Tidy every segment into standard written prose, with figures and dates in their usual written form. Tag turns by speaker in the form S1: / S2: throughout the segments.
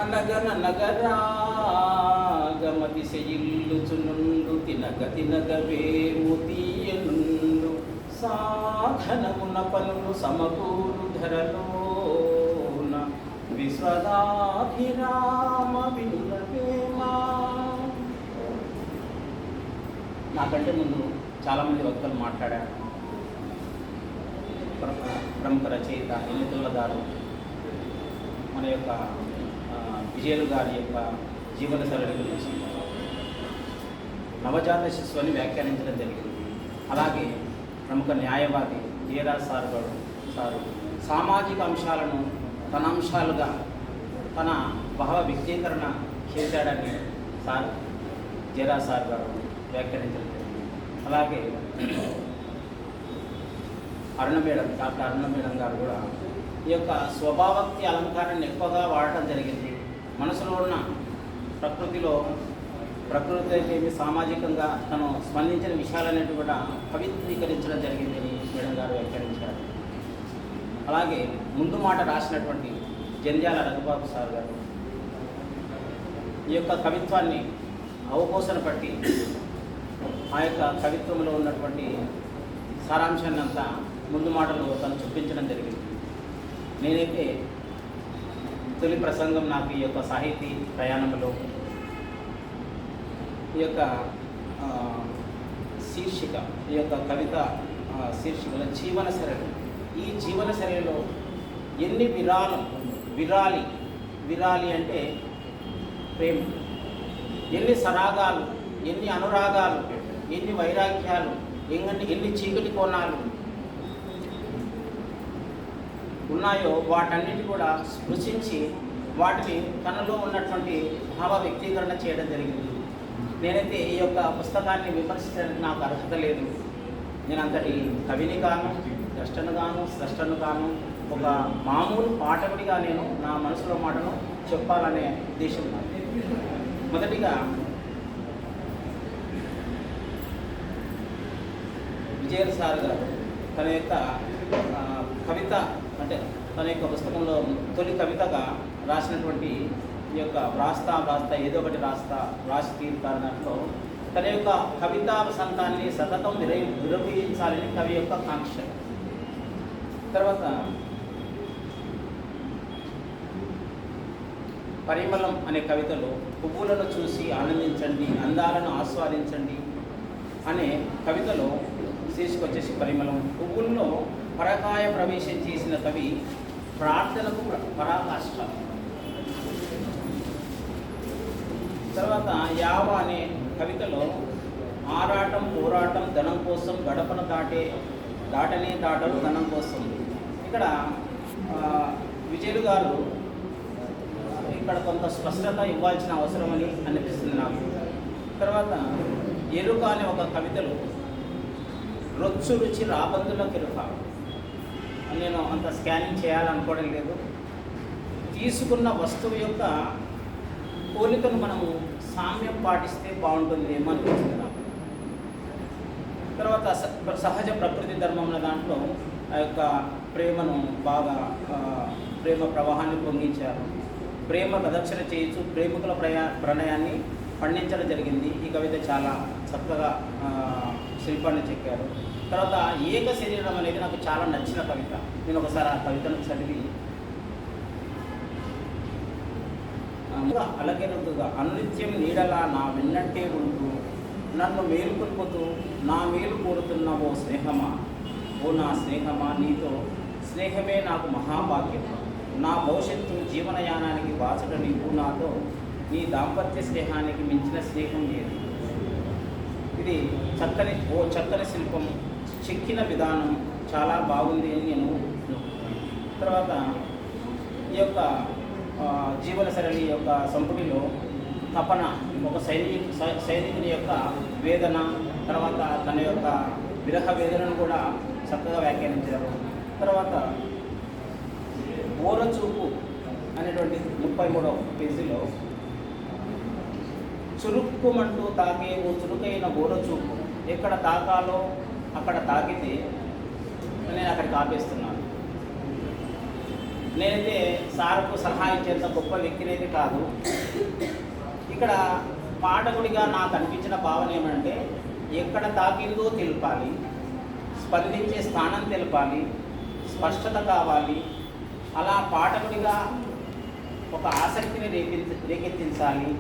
S1: అనగనగరాగమతిశయిల్లుచునుండు తినగ తినగవేము తీయనుండు సాధనమున పనులు సమకూరు ధరలోన విశ్వదాభిరామ వినురవేమా. నాకంటే ముందు చాలామంది వక్తలు మాట్లాడారు. ప్రముఖ రచయిత ఎన్నితులదారు మన యొక్క విజయలు గారి యొక్క జీవన సరళి గురించి నవజాత శిశువు అని వ్యాఖ్యానించడం జరిగింది. అలాగే ప్రముఖ న్యాయవాది జయరాజ్ సారు సామాజిక అంశాలను తన అంశాలుగా తన భావ వ్యక్తీకరణ చేశాడని జయరాజ్ సార్ గారు వ్యాఖ్యానించడం జరిగింది. అలాగే డాక్టర్ అరుణ మేడం గారు కూడా ఈ యొక్క స్వభావక్తి అలంకారాన్ని ఎక్కువగా వాడటం జరిగింది. మనసులో ఉన్న ప్రకృతికి సామాజికంగా తను స్పందించిన విషయాలన్నిటి కూడా కవిత్రీకరించడం జరిగిందని మేడం గారు వ్యాఖ్యానించారు. అలాగే ముందు మాట రాసినటువంటి జంధ్యాల రఘుబాబు సార్ గారు ఈ యొక్క కవిత్వాన్ని అవపోసన పట్టి ఆ యొక్క కవిత్వంలో ఉన్నటువంటి సారాంశాన్ని అంతా ముందు మాటలో తను చూపించడం జరిగింది. నేనైతే తొలి ప్రసంగం నాకు ఈ యొక్క సాహితీ ప్రయాణంలో ఈ యొక్క శీర్షిక ఈ యొక్క కవిత శీర్షికల జీవన సరళి. ఈ జీవన సరళిలో ఎన్ని విరాలి అంటే ప్రేమ, ఎన్ని సరాగాలు, ఎన్ని అనురాగాలు, ఎన్ని వైరాగ్యాలు, ఎన్ని చీకటి కోణాలు ఉన్నాయో వాటన్నిటి కూడా స్పృశించి వాటిని తనలో ఉన్నటువంటి భావ వ్యక్తీకరణ చేయడం జరిగింది. నేనైతే ఈ యొక్క పుస్తకాన్ని విమర్శించడానికి నాకు అర్హత లేదు. నేను అంతటి కవిని కాను, స్రష్టను కాను, ఒక మామూలు పాఠకుడిగా నేను నా మనసులో మాటను చెప్పాలనే ఉద్దేశం. మొదటిగా విజయ్ సార్ గారు తన యొక్క కవిత అంటే తన యొక్క పుస్తకంలో తొలి కవితగా రాసినటువంటి ఈ యొక్క వ్రాస్తా ఏదో ఒకటి రాసి తీరుతారన్నట్లో తన యొక్క కవితా వసంతాన్ని సతతం విరమించాలని కవి యొక్క కాంక్ష. తర్వాత పరిమళం అనే కవితలో పువ్వులను చూసి ఆనందించండి, అందాలను ఆస్వాదించండి అనే కవితలో తీసుకొచ్చేసి పరిమళం. పువ్వుల్లో పరకాయ ప్రవేశం చేసిన కవి ప్రార్థనకు పరాకాష్ట. తర్వాత యావ అనే కవితలో ఆరాటం పోరాటం ధనం కోసం గడపను దాటనే దాటలు ధనం కోసం. ఇక్కడ విజయలు గారు ఇక్కడ కొంత స్పష్టత ఇవ్వాల్సిన అవసరమని అనిపిస్తుంది నాకు. తర్వాత ఎరుక అనే ఒక కవితలో రొచ్చు రుచి రాబందుల కిరుక. నేను అంత స్కానింగ్ చేయాలనుకోవడం లేదు. తీసుకున్న వస్తువు యొక్క పోలికను మనము సామ్యం పాటిస్తే బాగుంటుంది ఏమో అనిపించింది నాకు. తర్వాత సహజ ప్రకృతి ధర్మం దాంట్లో ఆ యొక్క ప్రేమను బాగా ప్రేమ ప్రవాహాన్ని పొంగించారు. ప్రేమ ప్రదక్షిణ చేయొచ్చు, ప్రేమికుల ప్రణయాన్ని పండించడం జరిగింది. ఈ కవిత చాలా చక్కగా శిల్పాన్ని చెక్కారు. తర్వాత ఏక శరీరం అనేది నాకు చాలా నచ్చిన కవిత. నేను ఒకసారి ఆ కవితను చదివి అలగెరుగుగా అనునిత్యం నీడలా నా వెన్నంటే ఉంటూ నన్ను మేలుకొల్పుతూ నా మేలు కోరుతున్నావో స్నేహమా, ఓ నా స్నేహమా, నీతో స్నేహమే నాకు మహాభాగ్యం. నా భవిష్యత్తు జీవనయానానికి బాసట నీవు, నాతో నీ దాంపత్య స్నేహానికి మించిన స్నేహం లేదు. ఇది చక్కని శిల్పం, చెక్కిన విధానం చాలా బాగుంది అని నేను. తర్వాత ఈ యొక్క జీవన సరళి యొక్క సంపుటిలో తపన, ఒక సైనికుని యొక్క వేదన, తర్వాత తన యొక్క విరహ వేదనను కూడా చక్కగా వ్యాఖ్యానించారు. తర్వాత ఓరచూపు అనేటువంటి 33వ పేజీలో చురుక్కుమంటూ తాకే ఓ చురుకైన ఓరచూపు, ఎక్కడ తాకాలో అక్కడ తాకితే నేను అక్కడికి ఆపేస్తున్నాను. నేనైతే సార్కు సలహా ఇచ్చేంత గొప్ప వ్యక్తిని అయితే కాదు. ఇక్కడ పాఠకుడిగా నాకు అనిపించిన భావన ఏమంటే, ఎక్కడ తాకిందో తెలపాలి, స్పందించే స్థానం తెలపాలి, స్పష్టత కావాలి. అలా పాఠకుడిగా ఒక ఆసక్తిని రేకెత్తించాలి.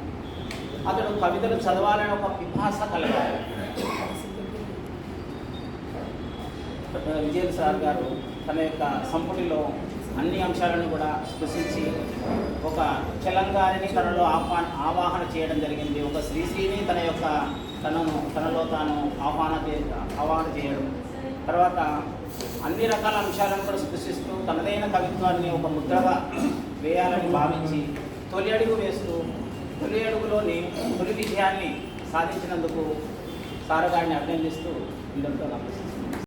S1: అతడు కవితలు చదవాలని ఒక పిపాస కలగాలి. విజయన్ సార్ గారు తన యొక్క సంపుటిలో అన్ని అంశాలను కూడా స్పృశించి ఒక తెలంగాణని తనలో ఆవాహన చేయడం జరిగింది. ఒక శ్రీశ్రీని తనలో తాను ఆవాహన చేయడం, తర్వాత అన్ని రకాల అంశాలను కూడా స్పృశిస్తూ తనదైన కవిత్వాన్ని ఒక ముద్రగా వేయాలని భావించి తొలి అడుగు వేస్తూ తొలి అడుగులోని తొలి విజయాన్ని సాధించినందుకు సార్ గారిని అభినందిస్తూ ఇంతటితో నమస్కారం.